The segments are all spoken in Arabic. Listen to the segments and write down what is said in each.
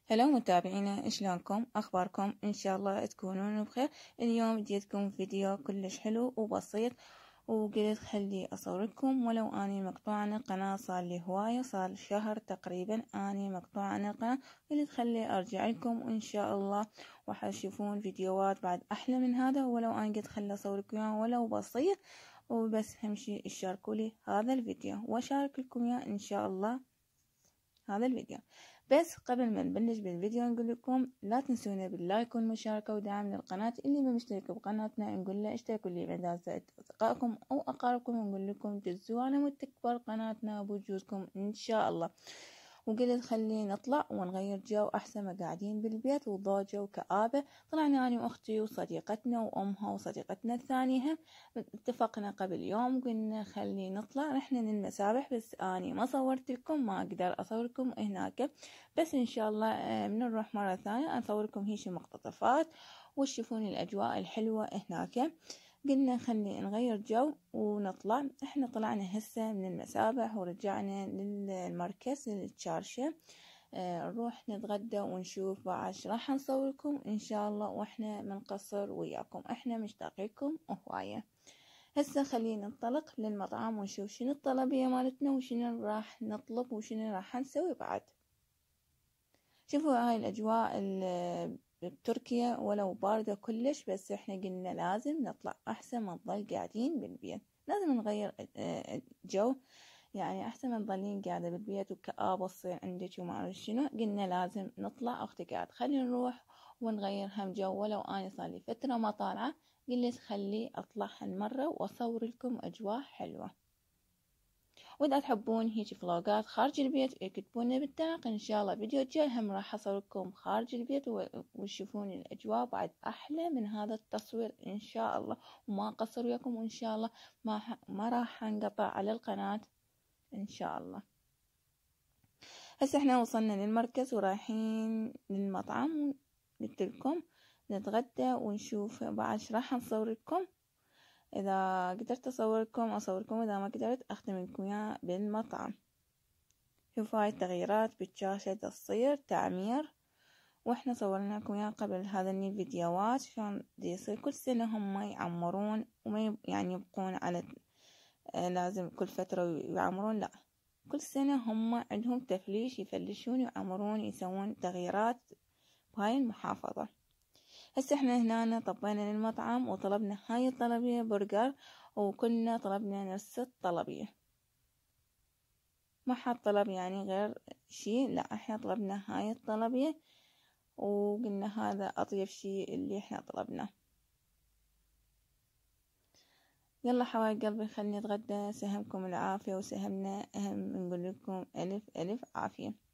هلا متابعينا، شلونكم؟ اخباركم؟ ان شاء الله تكونون بخير. اليوم جيتكم فيديو كلش حلو وبسيط، وقلت خلي اصوركم ولو اني مقطوعة عن القناة. صار لي هواية، صار شهر تقريبا اني مقطوعة عن القناة. قلت خلي ارجع لكم وان شاء الله راح تشوفون فيديوهات بعد احلى من هذا. ولو اني قلت خلي اصوركم اياه ولو بسيط، وبس اهم شي اشاركوا لي هذا الفيديو واشارك لكم اياه ان شاء الله هذا الفيديو. بس قبل ما نبلش بالفيديو نقول لكم لا تنسونا باللايك والمشاركة ودعم للقناة. اللي ما مشترك بقناتنا نقول له اشتركوا لي بعد زائد أصدقائكم أو أقاربكم، ونقول لكم دزوا على مود تكبر قناتنا بوجودكم إن شاء الله. وقلت خلي نطلع ونغير جو أحسن ما قاعدين بالبيت وضوجة وكآبة. طلعنا أنا وأختي وصديقتنا وأمها وصديقتنا الثانية، اتفقنا قبل يوم قلنا خلي نطلع رحنا للمسابح. بس أنا ما صورت لكم، ما أقدر أصوركم هناك، بس إن شاء الله من نروح مرة ثانية أصوركم هيش مقتطفات وتشوفون الأجواء الحلوة هناك. قلنا خلي نغير جو ونطلع. احنا طلعنا هسه من المسابح ورجعنا للمركز للتشارشة. نروح نتغدى ونشوف بعد راح نصوركم ان شاء الله واحنا منقصر وياكم. احنا مشتاقينكم هواية. هسه خلينا ننطلق للمطعم ونشوف شنو الطلبية مالتنا وشنو راح نطلب وشنو راح نسوي بعد. شوفوا هاي الاجواء بتركيا ولو باردة كلش، بس احنا قلنا لازم نطلع احسن ما نضل قاعدين بالبيت. لازم نغير جو، يعني احسن ما تضلين قاعدة بالبيت وكآبة تصير عندك وما اعرف شنو. قلنا لازم نطلع. اختي قاعد خلي نروح ونغير هم جو. ولو اني صار لي فترة ما طالعة، قلت خلي اطلع هالمرة واصور لكم اجواء حلوة. واذا تحبون هيك فلوقات خارج البيت اكتبونا بالتعليق. ان شاء الله فيديو جاي هم راح اصوركم خارج البيت وتشوفون الاجواء بعد احلى من هذا التصوير ان شاء الله. وما اقصر وياكم وان شاء الله ما راح انقطع على القناة ان شاء الله. هسه احنا وصلنا للمركز ورايحين للمطعم. قلت لكم نتغدى ونشوف بعد راح نصور لكم. اذا قدرت اصوركم، اذا ما قدرت اختم لكم اياه بالمطعم. شوفوا هاي التغييرات بالشاشة تصير تعمير، واحنا صورنا لكم اياه قبل هذا الفيديوهات. شلون دي يصير كل سنة هم يعمرون وما يعني يبقون على لازم كل فترة يعمرون، لا كل سنة هم عندهم تفليش يفلشون يعمرون يسوون تغييرات بهاي المحافظة. هسه احنا هنا طبينا للمطعم وطلبنا هاي الطلبية برجر، وكلنا طلبنا نفس الطلبية، ما حد طلب يعني غير شي، لا احنا طلبنا هاي الطلبية وقلنا هذا اطيب شي اللي احنا طلبناه. يلا حبايب قلبي خلينا نتغدى. سهمكم العافية وسهمنا اهم نقول لكم الف الف عافية.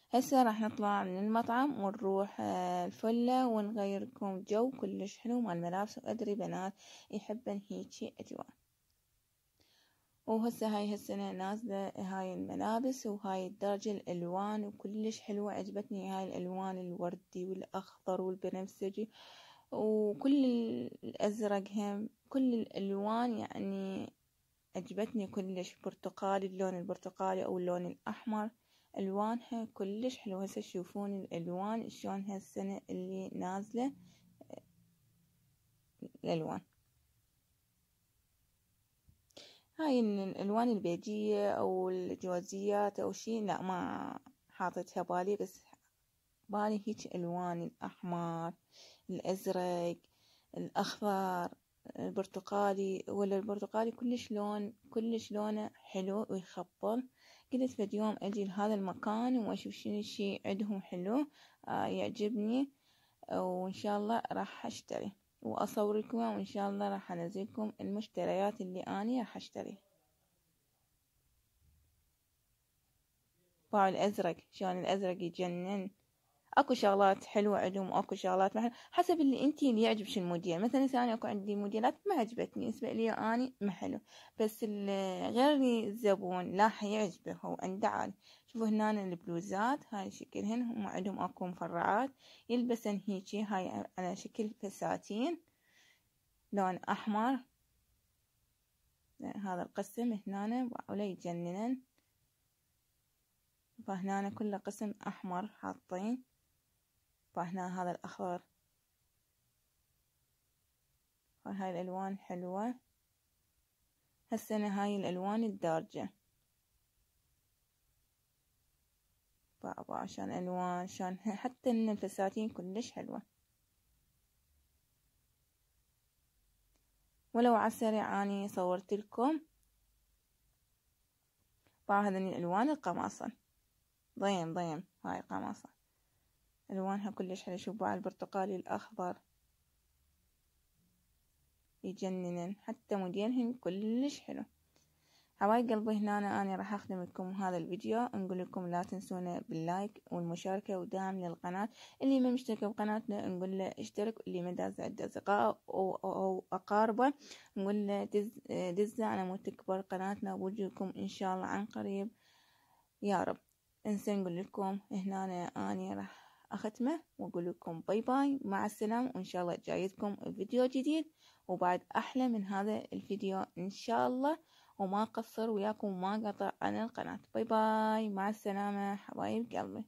هسه راح نطلع من المطعم ونروح الفلة ونغيركم جو كلش حلو مع الملابس، وأدري بنات يحبن هيجي أجواء. وهسه هاي هالسنة نازلة هاي الملابس وهاي الدرجة الألوان وكلش حلوة. عجبتني هاي الألوان الوردي والأخضر والبنفسجي وكل الأزرق هم، كل الألوان يعني عجبتني كلش. برتقالي، اللون البرتقالي أو اللون الأحمر، ألوانها كلش حلوة. هسه تشوفون الألوان شلون هالسنة اللي نازلة الألوان. هاي الألوان البيجية أو الجوازيات أو شي لا ما حاطتها بالي، بس بالي هيك ألوان الأحمر الأزرق الأخضر البرتقالي. ولا البرتقالي كلش لونه حلو ويخبل. قلت فد يوم أجي لهذا المكان وأشوف شنو شي عندهم حلو يعجبني، وإن شاء الله راح أشتري وأصور لكم، وإن شاء الله راح أنزلكم المشتريات اللي أنا راح أشتري. باع الأزرق، شلون الأزرق يجنن. اكو شغلات حلوة عندهم واكو شغلات ما حلوة، حسب اللي انتي اللي يعجبش الموديل. مثلا ثاني اكو عندي موديلات ما عجبتني بالنسبة لي اني ما حلو، بس غير الزبون لا حيعجبه هو عنده عادي. شوفوا هنا البلوزات هاي شكلهن هم عندهم اكو مفرعات يلبسن هيجي، هاي على شكل فساتين لون احمر هذا القسم هنا ولا يجنن. فهنا كل قسم أحمر حاطين، فهنا هذا الأخضر. فهاي الألوان حلوة هالسنة، هاي الألوان الدارجة. عشان ألوان عشان حتى إن الفساتين كلش حلوة. ولو عالسريع أني صورت لكم هذني الألوان القماصة. ضيم هاي القماصة ألوانها كلش حلوة. شوفوا البرتقالي الأخضر يجنن، حتى موديلهن كلش حلو. حبايب قلبي هنا أنا راح أختم لكم هذا الفيديو. نقول لكم لا تنسونا باللايك والمشاركة ودعم للقناة. اللي ما مشترك بقناتنا نقول له اشترك، اللي ما داز عند أصدقائه أو أقاربه نقول له دز على مود تكبر قناتنا، ووجهكم إن شاء الله عن قريب يا رب. انسى نقول لكم هنا أنا راح أختمه وأقول لكم باي باي مع السلامة، وإن شاء الله جايتكم فيديو جديد وبعد أحلى من هذا الفيديو إن شاء الله، وما قصر وياكم وما قطع عن القناة. باي باي مع السلامة حبايب قلبي.